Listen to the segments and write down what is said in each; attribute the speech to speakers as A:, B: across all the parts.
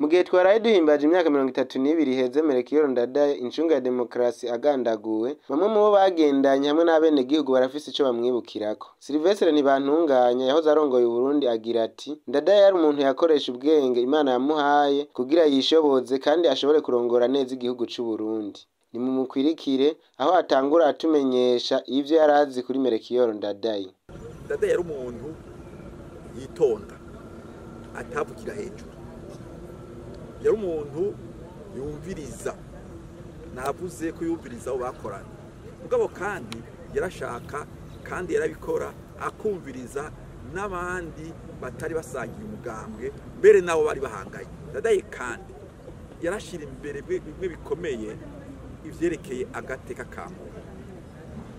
A: Mu gihe twaraye duhimbaje imyaka 32 iheze Melchior Ndadaye incunga ya demokarasi agandaguwe, bamwe mu bo bagendanye hamwe n'abene gihugu barafise ico bamwibukirako. Sylvestre Ntibantunganya yahoze arongoye Burundi agira ati Ndadaye yari umuntu yakoresha ubwenge Imana yamuhaye kugira yishoboze kandi ashobore kurongora neza igihugu c'u Burundi. Ni mu mukwirikire aho atangura atumenyesha ivyo yarazi kuri Melchior Ndadaye.
B: Ndadaye yari umuntu yitonda atavukira hejuru. Yari umuntu yumviriza, navuze ko yumviriza abo bakorana. Mugabo kandi yarashaka kandi yarabikora akumviriza n'abandi batari basangiye umugambwe mbere nabo bari bahanganye. Ndadaye kandi yarashira imbere bimwe bikomeye ivyerekeye agateka ka muntu.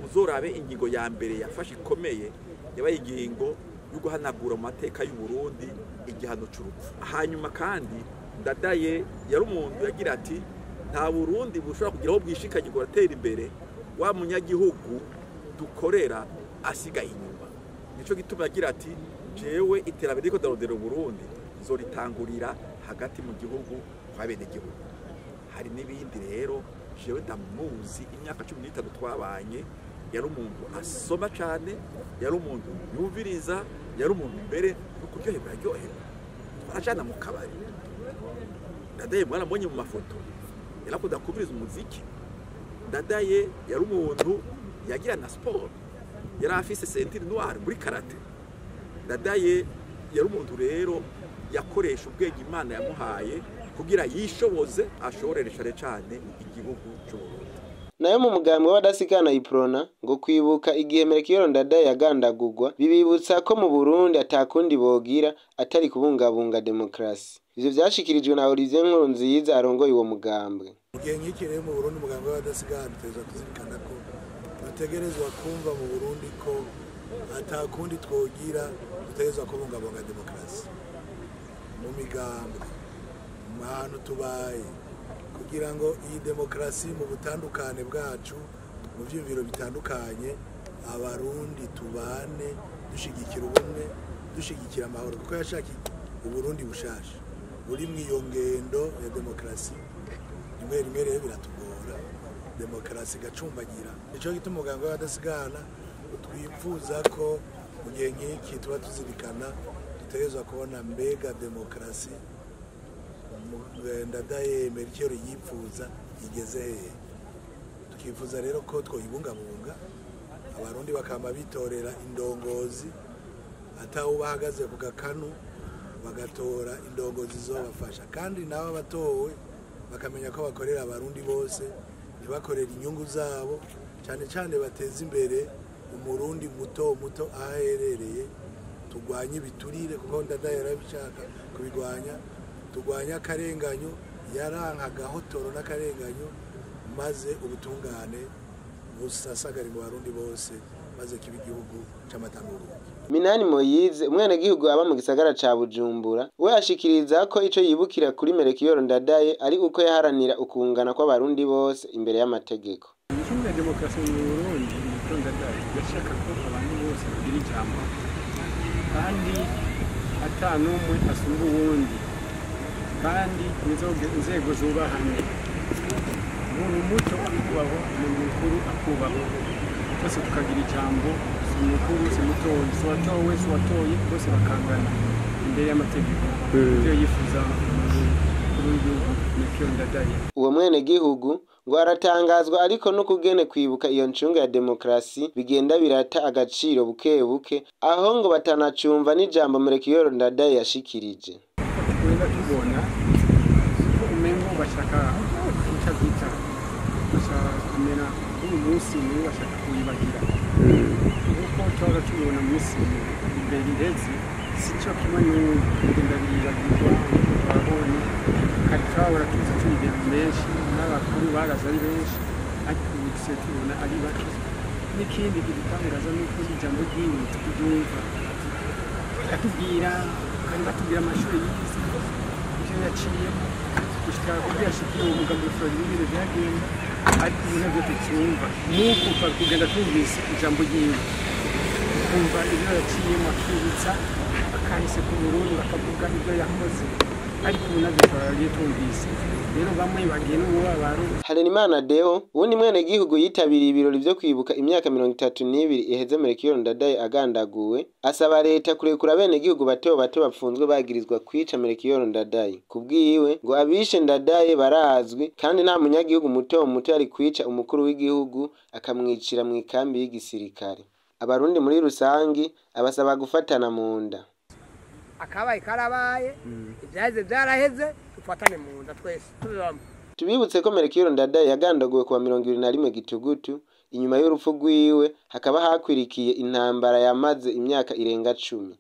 B: Uzorabe ingingo ya mbere yafashe ikomeye yabaye ingingo yo guhanagura mu mateka y'u Burundi igihano c'urupfu. Hanyuma kandi Ndadaye yari umuntu yagira ati nta Burundi bushobora kugira aho bwishikanye ngo batera imbere wa munyagihugu dukorera asigaye inyuma. Nico gituma yagira ati jewe iterambere riko darondera Burundi zoritangurira hagati mu gihugu kwabene gihugu. Hari n'ibindi rero jewe ndamuzi imyaka 15 twabanye, yari umuntu asoma cyane, yari umuntu yumviriza, yari umuntu mbere no kuryoherwa aryoherwa. Twarajana mu kabari. Ndadaye mwarabonye mu mafoto yarakunda kumviriza umuziki. Ndadaye yari umuntu yagira na sport, yari afise ceinture noire muri karate. Ndadaye yari umuntu rero yakoresha ubwenge Imana yamuhaye kugira yishoboze ashoboresha cyane igihugu cy'u Burundi.
A: Nayo mu mugambi w'abadasigana iprona ngo kwibuka igihe Melchior Ndadaye yagandagurwa bibibutsa ko mu Burundi atakundi bogira atari kubungabunga demokarasi. Ivyo vyashikirijwe na Olivier Nkurunziza arongoye uwo mugambwe.
C: Mugihe nk'ikire mu Burundi umugambi w'abadasigana teza kuzirikana ko dutegerezwa kumva mu Burundi ko atakundi twogira dutegerezwa kubungabunga demokarasi mu migambwe mu hantu tubaye, kugira ngo iyi demokarasi mu butandukane bwacu mu vyumviro bitandukanye abarundi tubane dushigikira ubumwe, dushigikira amahoro, kuko yashaka Uburundi bushasha buri mwiyo ngendo ya demokarasi. Rimwe rimwe rero biratugora demokarasi gacumbagira. Nico gituma umugambi w'abadasigana twifuza ko mu gihe nk'iki tuba tuzirikana dutegerezwa kubona mbega demokarasi Ndadaye Melchior yifuza igeze hehe. Tukifuza rero ko twoyibungabunga, abarundi bakama bitorera indongozi ataho bahagaze ku gakanu bagatora indongozi zobafasha, kandi nabo abatowe bakamenya ko bakorera abarundi bose, ntibakorera inyungu zabo, cyane cyane bateza imbere umurundi muto muto aherereye. Tugwanye ibiturire kuko Ndadaye yarabishaka kubigwanya, tugwanya akarenganyo, yarankaga hotoro n'akarenganyo, maze ubutungane busasagara mu barundi bose, maze kiba igihugu c'amatanuru.
A: Minani Moyize umwene gihugu aba mu gisagara ca Bujumbura we ashikiriza ko ico yibukira kuri Melchior Ndadaye ari uko yaharanira ukungana kw'abarundi bose imbere y'amategeko.
D: Incunga ya demokarasi mu Burundi Melchior Ndadaye yashaka ko abantu bose bagira ijambo kandi ata n'umwe asumba uwundi, kandi inzego zubahanye, umuntu muto akubaho, umuntu mukuru akubaho, bose tukagira ijambo, si mukuru si mutoyi, si watowe si watoye, bose bakangana imbere y'amategeko. Ivyo yifuza umukuru w'igihugu Melchior Ndadaye.
A: Uwo mwene gihugu ngo aratangazwa ariko no kugene kwibuka iyo ncunga ya demokarasi bigenda birata agaciro buke buke, aho ngo batanacumva n'ijambo Melchior Ndadaye yashikirije.
D: Twenda tubona ko umengo bashaka kuca vita, bashaka kumera uyu munsi niwe bashaka kuyibagira, kuko twaba tubona munsi imbere iheze sico kimwe n'ubu kugenda biragirwa. Babonye kari twabura tuzi twibera menshi n'abakuru baraza ari benshi, ariko ubu dusigaye tubona ari bake. N'ikindi gitangaza nuko ijambo ryiwe turyumva, atubwira kandi batubwira amashuri yize, ivyo yaciyemo gushika kugira ashikiye umugambi wa Floride byagenda, ariko ubu navyo tucyumva nuko kugenda twumvise ijambo ryiwe, kumva ibyo yaciyemo, akibutsa akahise ku Burundi, bakavuga ibyo yakoze, ariko ubu navyo twaragiye tumvise rero bamwe bagiye n'umubabaro.
A: Harerimana Deo uwundi mwenegihugu yitabiriye ibirori vyo kwibuka imyaka 32 iheze Melchior Ndadaye agandaguwe asaba leta kurekura abenegihugu bato bato bapfunzwe bagirizwa kwica Melchior Ndadaye. Kubwiwe ngo abishe Ndadaye barazwi kandi nta munyagihugu muto yari kwica umukuru w'igihugu akamwicira mu ikambi y'igisirikare. Abarundi muri rusangi abasaba gufatana mu nda.
E: Akabaye karabaye ivyaheze vyaraheze tufatane mu nda twese tubibamo.
A: Tubibutse ko Melchior Ndadaye yagandaguwe kuwa 21 Gitugutu inyuma y'urupfu rwiwe hakaba hakwirikiye intambara yamaze imyaka irenga 10.